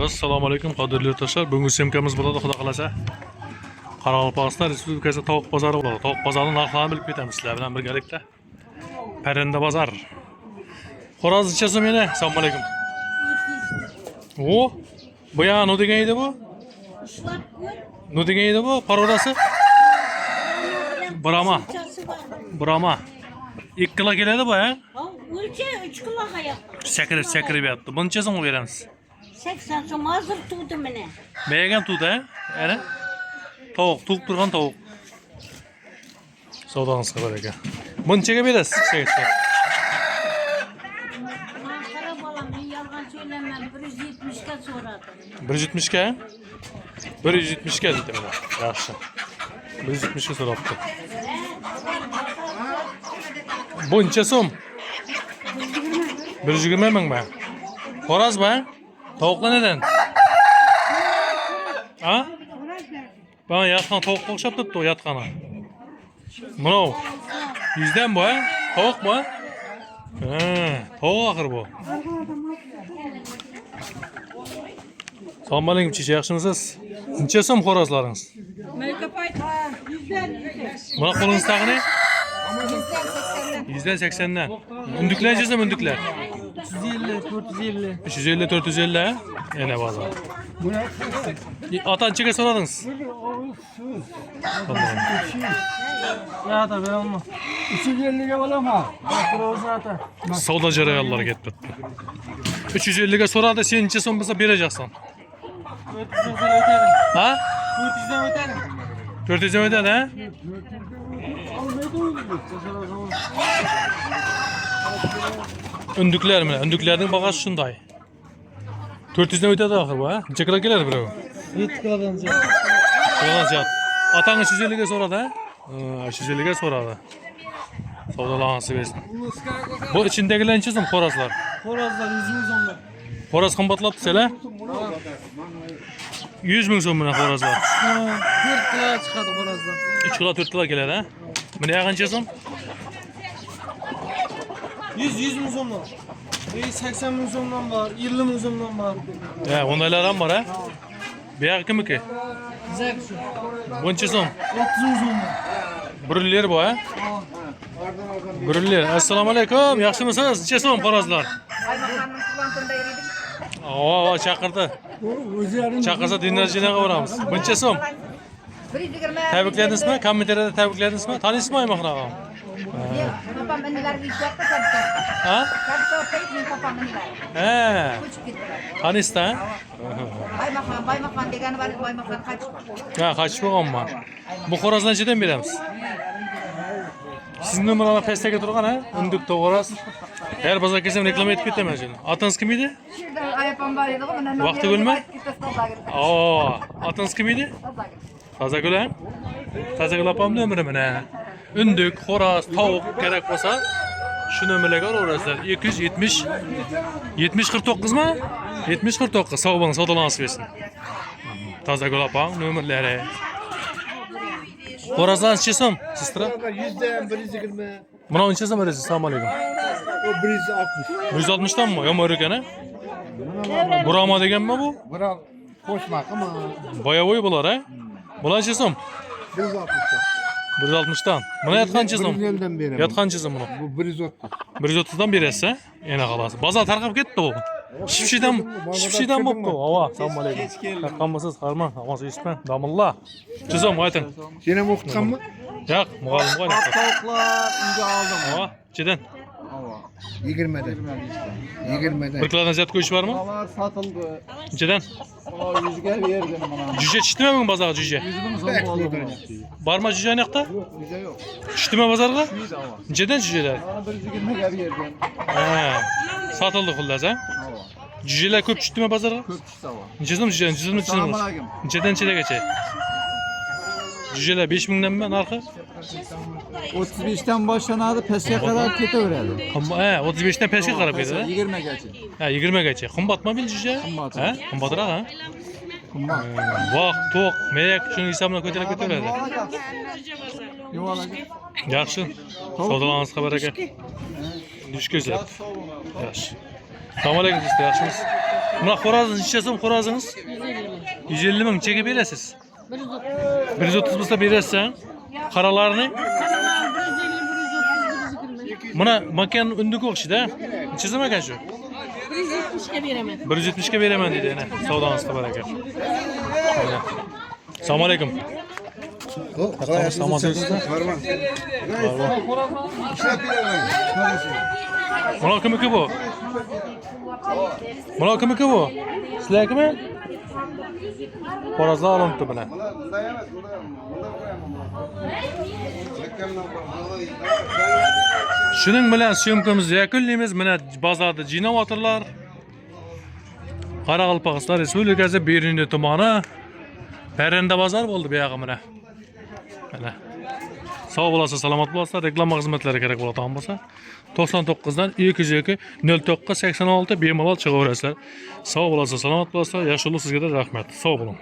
Assalomu alaykum qadrli yurtdoshlar. Bugungi semkamiz bo'ladi, xudo xolasa. Qoraqalpog'iston Respublikasi tovuq bozori bo'ladi. Tovuq bozorining narxlarini bilib ketamiz sizlar bilan birgalikda. Parranda bozor. Xo'roz ichasizmi meni? Assalomu alaykum. O, bu ya ne degan edi bu? Ne degan edi bu? Parodasi? Brahma. Brahma. 2 kilo keladi bu ha? O'lcha 3 kilo hayat. Sakirib yotdi. Bunchasini beramiz. 80 so'm hozir tug'di mana. Megan tug'di, ha? Ana. Tovuq, tug'ib turgan tovuq. Savdoңыз qilib ekan. Bunchaga berasiz, chekcha. Men qara bolam, men yolg'on so'ylaman, 170 ga so'radi. 170 ga? 170 ga dedi mana. Yaxshi. 170 ga so'rabdi. Buncha so'm. 120 ming mi? Xo'roz mi? Tovuqlar neden? Ha? Bana yatkan tavuk o'xshab turibdi o yatqani. Mana yüzden bu ha? Tavuk mu? Ha, tavuk axir bu. Assalomu alaykum, chicha yaxshimisiz? Necha so'm xo'rozlaringiz? Mana qo'lingizda ne? 180'den. Ündükler cizim ündükler. 350, 450. 350, 450 ha? Yine bazı. Atan çıkı soradınız. Ya da ben olma. 350'ye olam ha. Bak zaten. Savda jarayonlari ketdi. 350 ga so'radi, sen necha so'm bo'lsa berajaksan. 400'den öterim. Ha? 400'den öterim. 400 ga o'tadi ha? Ündükler mi? Ündüklerning bag'asi shunday. 400 dan o'tadi axir bu ha? Necha kilo keladi birov? 7 kilodan ziyod. Kilodan ziyod. Atang 350 ga so'radi ha? 350 ga so'radi. Savdolanasi bersin. Bu içindegilar necha so'm xo'rozlar? Xo'rozlar 100 ming so'mdan. Xo'roz qimmatlabdi sizlar? 100 ming so'm bilan xo'rozlar. 4 kilo chiqadi xo'rozlar. 3 kilo 4 kilo keladi ha? Buni qancha so'm? 100 ming so'mdan. 80 ming so'mdan var, 50 ming so'mdan var. Ya, ondaylar ham bor ha? Bu yoq kimniki? Zak shu. Buncha so'm? 30 ming so'mdan. Briller bu ha? Briller. Assalomu alaykum. Yaxshimisiz? Necha so'm xo'rozlar? Aymaxonning qulonqinda yurdik. Oo, chaqirdi. Chaqirsa dinarjinaga boramiz. Buncha so'm? 120. Tabrikladingizmi? Kommentariyada tabrikladingizmi? Taniysizmi Aymoqon og'am? Papam inilar ishyoqda sabta. Ha? Sabta men papam inilar. Ha. Ko'chib ketdilar. Taniysiz-da? Baymaxon degani bor, Baymaxon qochib. Ha, qochib bo'lganman. Bu xo'rozlarni nechadan beramiz? Sizning nomerlar pastga turgan ha? Unduk to'g'ras. Her bozor kelsam reklama etib ketaman shuni. Otangiz kim edi? Shunda ayapam bor edi, mana. Vaqti bo'lma? Oo, otangiz kim edi? Tazagul ha? Tazagul opam nomeri mana. Unduk, xo'roz, tovuq kerak bo'lsa, shu nomerlarga uraverasizlar. 270 49 mi? 49. Sog' bo'ling, savdolanasiz bersin. Tazagul opam nomerlari. Xo'rozlar necha so'm? Sistra? 100'den 120. Mana necha so'm berasiz? Assalomu alaykum. O 160. 160 danmi? Yomon ekan ha? Burama deganmi bu? Bura qo'shmaq ama Boyavoy bular ha? Bular necha so'm? 160. 160 dan. Buna yatqancha so'm? 150'den beraman. Yatqancha so'm buni? Bu 130. 130 dan berasiz ha? Yana xolos. Bozor tarqab ketdi bu. Shipshidan bo'pti. Ava, assalomu alaykum. Taqqanmisiz? Harman, omoz eshitma. Damulla. Chizim ayting. Sen ham o'qitganmi? Yo'q, muallim qo'y. Tavuklar unga aldım. Ava, chidan. 20'den. 20'den. 1 kilodan ziyod qo'yish bormi? Onlar satıldı. Nechadan? O 100'ge verdim bana. Juja tushdimi bugun bozorga juja? 100 ming so'm oldu. Bormi juja yoqda? Juja yok. Tushdimi bozorga? 100 ama. Nechadan jujalar? Bana 120'ge verdim. Ha, satıldı xullas ha? Jujalar ko'p tushdimi bozorga? Köp çıktı ama. Necha so'm juja? Necha so'm Selamun tushdimi? aleyküm. Nechadan nechagacha? Jujalar 5 mingdanmi narxi? 35'ten başlanadı peshe kadar ketaveradi. Ha, 35dan peshga qarab ketadi. 20 gacha. Ha, 20 gacha. Qimmatmi bil juja? Qimmat. Ha, qimmatroq ha? Qimmat. Vaqt, to'q, meyak shuni hisobdan ko'tarib ketaveradi. Yuvarlak. Yaxshi. Savdolaringizga baraka. Dush ko'zlab. Yaxshi. Assalomu alaykum, sister. Yaxshimisiz? Buna xo'rozingiz necha so'm xo'rozingiz? 150 ming chekib berasiz. 130 bo'lsa berasiz. Qaralarni mana makan unduk o'xshida. Necha so'm ekan shu? 170 ga beraman. 170 ga beraman deydi ana. Savdongiz baraka. Assalomu alaykum. Mana kimniki bu? Mana kimniki bu? Sizlarkimi? Xo'rozlar olibdi bilan. Shuning bilan syomkamizni yakunlaymiz. Mana bozorda jinovatorlar. Qoraqalpog'iston Respublikasi Beruniy tumani Parranda bozor bo'ldi bu yog'i mana. Mana. Sog' bo'lasiz, salomat bo'lasizlar. Reklama xizmatlari kerak bo'ladigan bo'lsa 99 dan 202 09 86 bemalol chiqaverasizlar. Sog' bo'lasiz, salomat bo'lasizlar. Yaxshi yo'l sizga da rahmat. Sog' bo'ling.